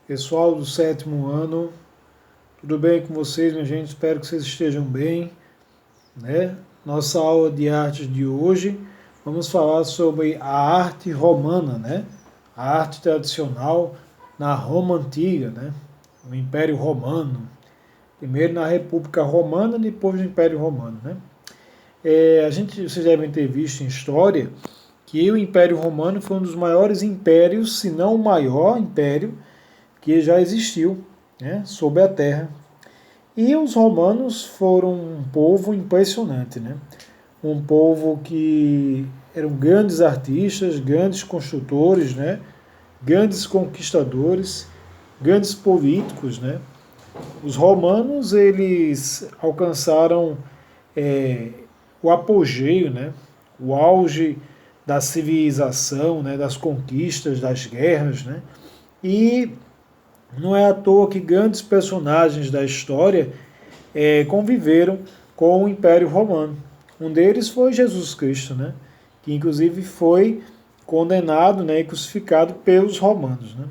Pessoal do sétimo ano, tudo bem com vocês, minha gente? Espero que vocês estejam bem, né? Nossa aula de artes de hoje, vamos falar sobre a arte romana, né? A arte tradicional na Roma Antiga, né? No Império Romano. Primeiro na República Romana, depois no Império Romano, né? Vocês devem ter visto em história que o Império Romano foi um dos maiores impérios, se não o maior império, que já existiu, né, sobre a terra. E os romanos foram um povo impressionante, né? Um povo que eram grandes artistas, grandes construtores, né? Grandes conquistadores, grandes políticos, né? Os romanos eles alcançaram é, o apogeu, né? O auge da civilização, né? Das conquistas, das guerras, né? E não é à toa que grandes personagens da história conviveram com o Império Romano. Um deles foi Jesus Cristo, né? Que inclusive foi condenado, né, e crucificado pelos romanos, né?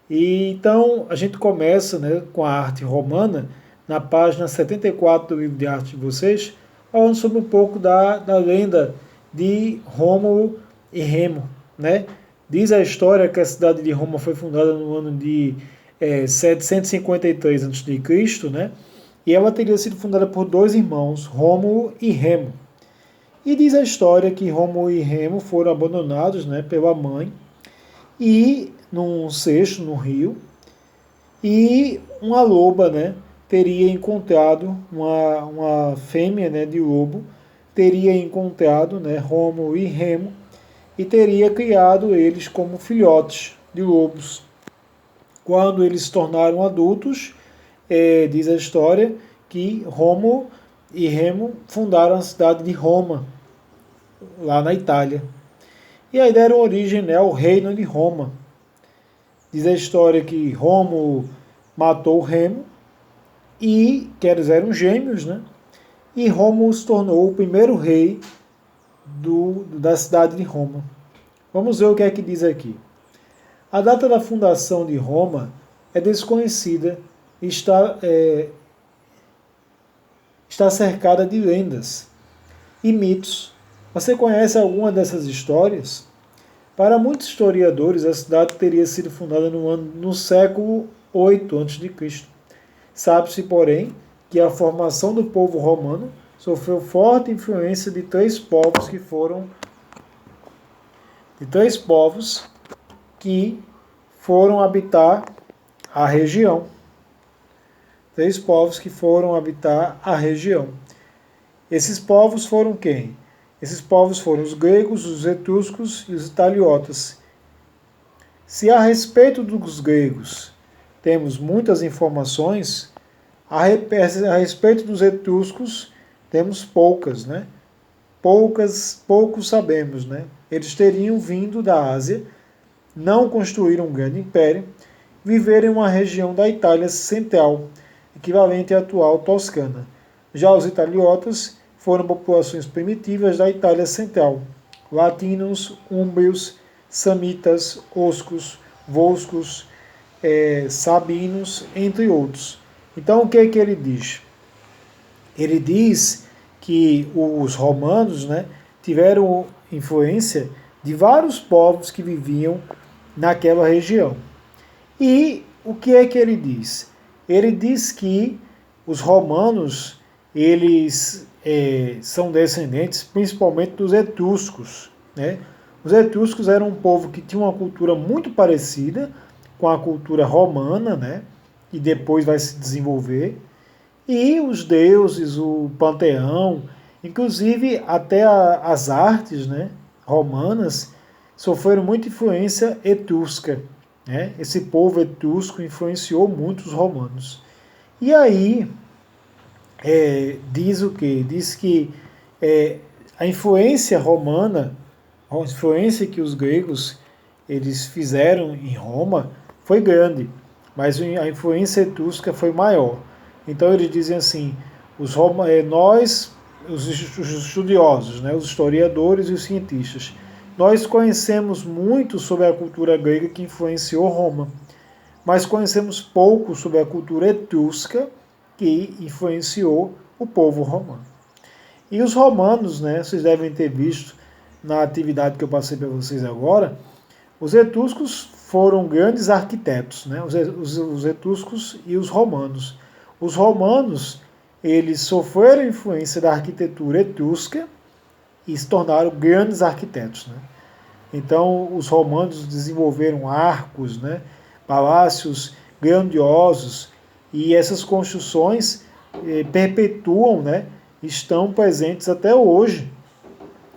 E então a gente começa, né, com a arte romana na página 74 do livro de arte de vocês, falando sobre um pouco da lenda de Rômulo e Remo, né? Diz a história que a cidade de Roma foi fundada no ano de 753 a.C., né? E ela teria sido fundada por dois irmãos, Rômulo e Remo. E diz a história que Rômulo e Remo foram abandonados, né, pela mãe e num cesto no rio, e uma loba, né, teria encontrado uma fêmea, né, de lobo, teria encontrado, né, Rômulo e Remo e teria criado eles como filhotes de lobos. Quando eles se tornaram adultos, diz a história que Rômulo e Remo fundaram a cidade de Roma, lá na Itália. E aí deram origem, né, ao reino de Roma. Diz a história que Rômulo matou Remo, que eles eram gêmeos, né? E Rômulo se tornou o primeiro rei da cidade de Roma. Vamos ver o que é que diz aqui. A data da fundação de Roma é desconhecida e está cercada de lendas e mitos. Você conhece alguma dessas histórias? Para muitos historiadores, a cidade teria sido fundada no século 8 a.C. Sabe-se, porém, que a formação do povo romano sofreu forte influência de três povos que foram habitar a região. Três povos que foram habitar a região. Esses povos foram quem? Esses povos foram os gregos, os etruscos e os italiotas. Se a respeito dos gregos temos muitas informações, a respeito dos etruscos temos poucas, né? Poucos sabemos, né? Eles teriam vindo da Ásia, não construíram um grande império, viveram em uma região da Itália central, equivalente à atual Toscana. Já os italiotas foram populações primitivas da Itália central, latinos, úmbrios, samitas, oscos, volscos, sabinos, entre outros. Então o que é que ele diz? Ele diz que os romanos, né, tiveram influência de vários povos que viviam naquela região. E o que é que ele diz? Ele diz que os romanos, eles são descendentes principalmente dos etruscos, né? Os etruscos eram um povo que tinha uma cultura muito parecida com a cultura romana, né? E depois vai se desenvolver. E os deuses, o panteão, inclusive até as artes, né, romanas, sofreram muita influência etrusca. Né? Esse povo etrusco influenciou muito os romanos. E aí, diz o quê? Diz que a influência romana, a influência que os gregos eles fizeram em Roma foi grande, mas a influência etrusca foi maior. Então eles dizem assim, nós, os estudiosos, né, os historiadores e os cientistas, nós conhecemos muito sobre a cultura grega que influenciou Roma, mas conhecemos pouco sobre a cultura etrusca que influenciou o povo romano. E os romanos, né, vocês devem ter visto na atividade que eu passei para vocês agora, os etruscos foram grandes arquitetos, né, os etruscos e os romanos. Os romanos, eles sofreram influência da arquitetura etrusca e se tornaram grandes arquitetos, né? Então, os romanos desenvolveram arcos, né, palácios grandiosos, e essas construções perpetuam, né, estão presentes até hoje.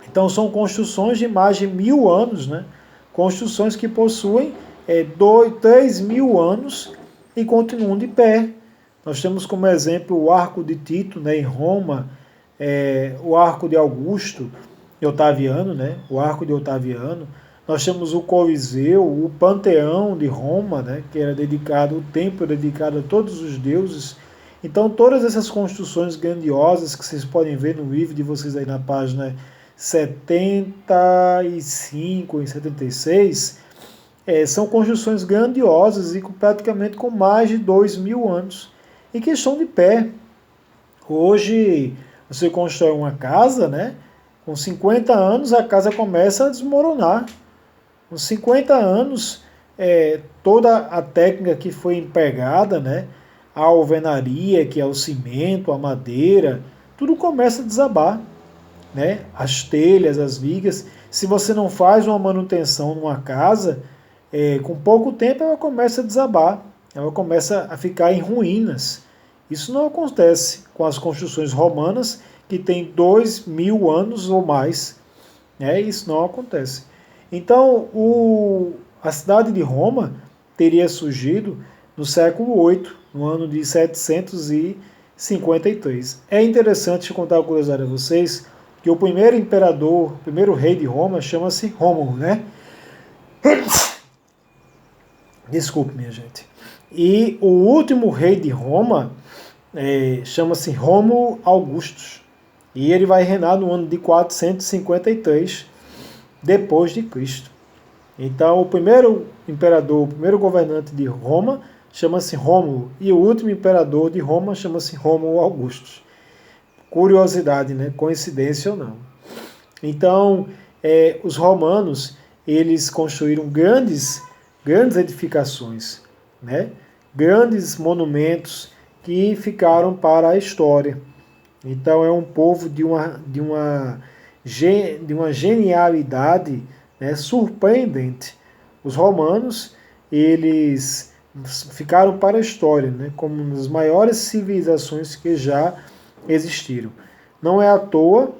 Então, são construções de mais de 1000 anos, né, construções que possuem 3.000 anos e continuam de pé. Nós temos como exemplo o Arco de Tito, né, em Roma, o Arco de Augusto, Otaviano, né? O Arco de Otaviano. Nós temos o Coliseu, o Panteão de Roma, né? Que era dedicado, o templo dedicado a todos os deuses. Então, todas essas construções grandiosas que vocês podem ver no livro de vocês aí na página 75 e 76, são construções grandiosas e praticamente com mais de 2.000 anos e que estão de pé. Hoje, você constrói uma casa, né? Com 50 anos, a casa começa a desmoronar. Com 50 anos, toda a técnica que foi empregada, né, a alvenaria, que é o cimento, a madeira, tudo começa a desabar. Né? As telhas, as vigas. Se você não faz uma manutenção numa casa, com pouco tempo ela começa a desabar. Ela começa a ficar em ruínas. Isso não acontece com as construções romanas, que tem 2.000 anos ou mais, né? Isso não acontece. Então, a cidade de Roma teria surgido no século VIII, no ano de 753. É interessante contar uma curiosidade a vocês, que o primeiro imperador, o primeiro rei de Roma, chama-se Rômulo, né? Desculpe, minha gente. E o último rei de Roma chama-se Rômulo Augustus. E ele vai reinar no ano de 453 depois de Cristo. Então, o primeiro imperador, o primeiro governante de Roma chama-se Rômulo, e o último imperador de Roma chama-se Rômulo Augustus. Curiosidade, né? Coincidência ou não. Então, os romanos, eles construíram grandes edificações, né? Grandes monumentos que ficaram para a história. Então é um povo de uma genialidade, né, surpreendente. Os romanos, eles ficaram para a história, né, como uma das maiores civilizações que já existiram. Não é à toa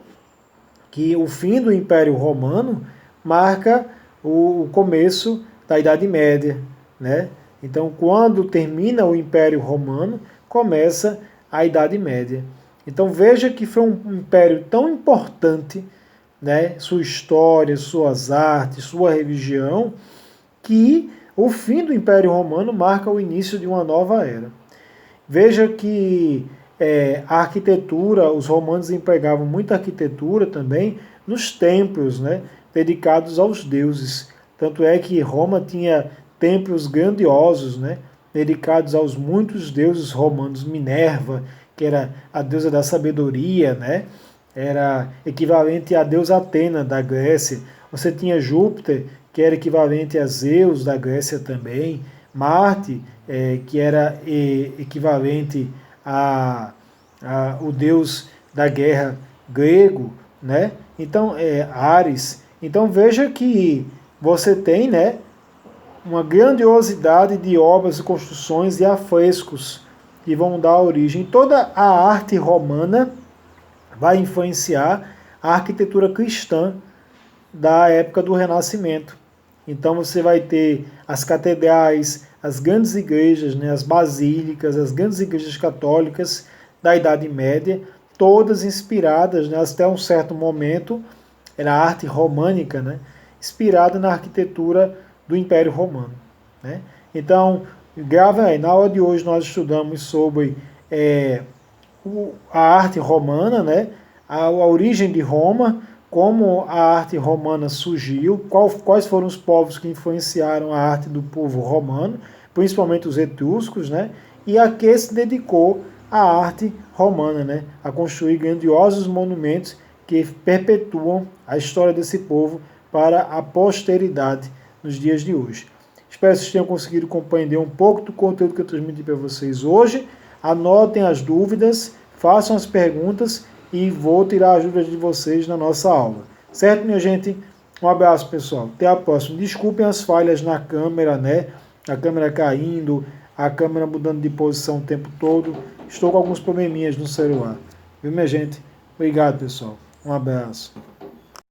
que o fim do Império Romano marca o começo da Idade Média, né? Então, quando termina o Império Romano, começa a Idade Média. Então veja que foi um império tão importante, né, sua história, suas artes, sua religião, que o fim do Império Romano marca o início de uma nova era. Veja que a arquitetura, os romanos empregavam muita arquitetura também nos templos, né, dedicados aos deuses. Tanto é que Roma tinha templos grandiosos, né, dedicados aos muitos deuses romanos. Minerva, que era a deusa da sabedoria, né? Era equivalente à deusa Atena da Grécia. Você tinha Júpiter, que era equivalente a Zeus da Grécia também. Marte, que era equivalente o deus da guerra grego, né? Então, Ares. Então veja que você tem, né, uma grandiosidade de obras, construções e afrescos que vão dar origem. Toda a arte romana vai influenciar a arquitetura cristã da época do Renascimento. Então você vai ter as catedrais, as grandes igrejas, né, as basílicas, as grandes igrejas católicas da Idade Média, todas inspiradas, né, até um certo momento, era a arte românica, né, inspirada na arquitetura do Império Romano. Né? Então, grave aí, na aula de hoje nós estudamos sobre a arte romana, né? A origem de Roma, como a arte romana surgiu, quais foram os povos que influenciaram a arte do povo romano, principalmente os etruscos, né? E a que se dedicou à arte romana, né? A construir grandiosos monumentos que perpetuam a história desse povo para a posteridade nos dias de hoje. Espero que vocês tenham conseguido compreender um pouco do conteúdo que eu transmiti para vocês hoje. Anotem as dúvidas, façam as perguntas e vou tirar as dúvidas de vocês na nossa aula. Certo, minha gente? Um abraço, pessoal. Até a próxima. Desculpem as falhas na câmera, né? A câmera caindo, a câmera mudando de posição o tempo todo. Estou com alguns probleminhas no celular. Viu, minha gente? Obrigado, pessoal. Um abraço.